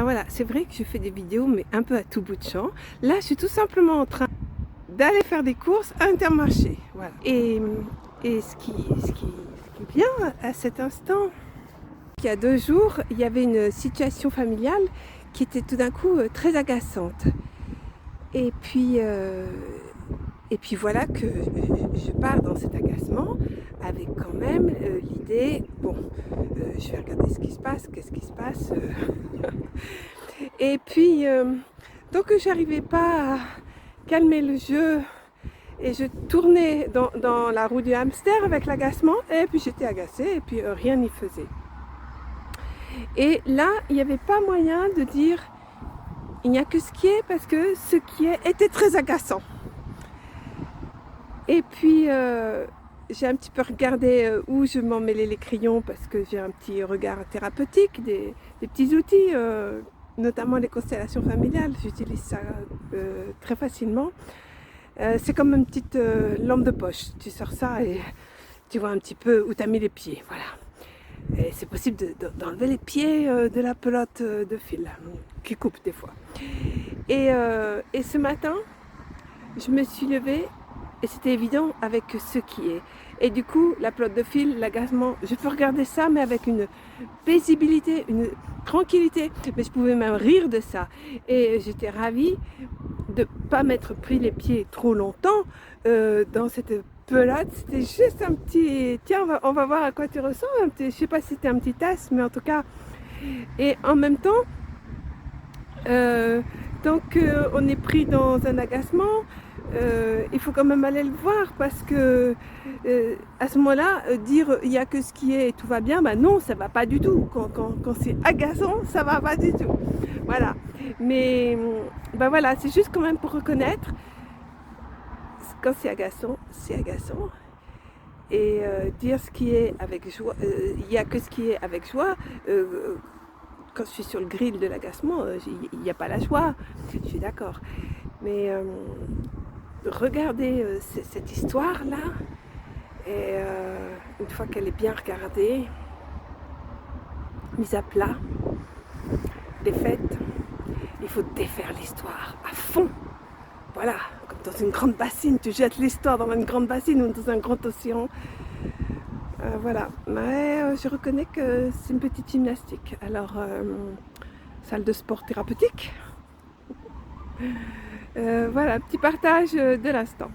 voilà, c'est vrai que je fais des vidéos, mais un peu à tout bout de champ. Là, je suis tout simplement en train d'aller faire des courses à Intermarché. Voilà. Et ce qui est bien à cet instant, il y a 2 jours, il y avait une situation familiale qui était tout d'un coup très agaçante. Et puis voilà que je pars dans cet agacement avec quand même l'idée, bon, je vais regarder ce qui se passe, qu'est-ce qui se passe. Et puis, donc j'arrivais pas à calmer le jeu et je tournais dans la roue du hamster avec l'agacement et puis j'étais agacée et puis rien n'y faisait. Et là, il n'y avait pas moyen de dire il n'y a que ce qui est parce que ce qui est était très agaçant. Et puis j'ai un petit peu regardé où je m'emmêlais les crayons parce que j'ai un petit regard thérapeutique, des petits outils, notamment les constellations familiales, j'utilise ça très facilement. C'est comme une petite lampe de poche, tu sors ça et tu vois un petit peu où tu as mis les pieds, voilà. Et c'est possible d'enlever les pieds de la pelote de fil, qui coupe des fois. Et ce matin, je me suis levée et c'était évident avec ce qui est. Et du coup, la pelote de fil, l'agacement, je peux regarder ça, mais avec une paisibilité, une tranquillité. Mais je pouvais même rire de ça. Et j'étais ravie de ne pas m'être pris les pieds trop longtemps dans cette pelote. C'était juste un petit... Tiens, on va voir à quoi tu ressens. Je ne sais pas si c'était un petit as, mais en tout cas... Et en même temps, tant qu'on est pris dans un agacement, il faut quand même aller le voir parce que à ce moment-là, dire il n'y a que ce qui est et tout va bien, ben non, ça va pas du tout. Quand c'est agaçant, ça va pas du tout. Voilà. Mais ben voilà, c'est juste quand même pour reconnaître quand c'est agaçant, c'est agaçant. Et dire ce qui est avec joie, il n'y a que ce qui est avec joie. Quand je suis sur le grill de l'agacement, il n'y a pas la joie, je suis d'accord. Mais regardez cette histoire-là, et une fois qu'elle est bien regardée, mise à plat, défaite, il faut défaire l'histoire à fond. Voilà, comme dans une grande bassine, tu jettes l'histoire dans une grande bassine ou dans un grand océan. Voilà, mais je reconnais que c'est une petite gymnastique. Alors, salle de sport thérapeutique. Voilà, petit partage de l'instant.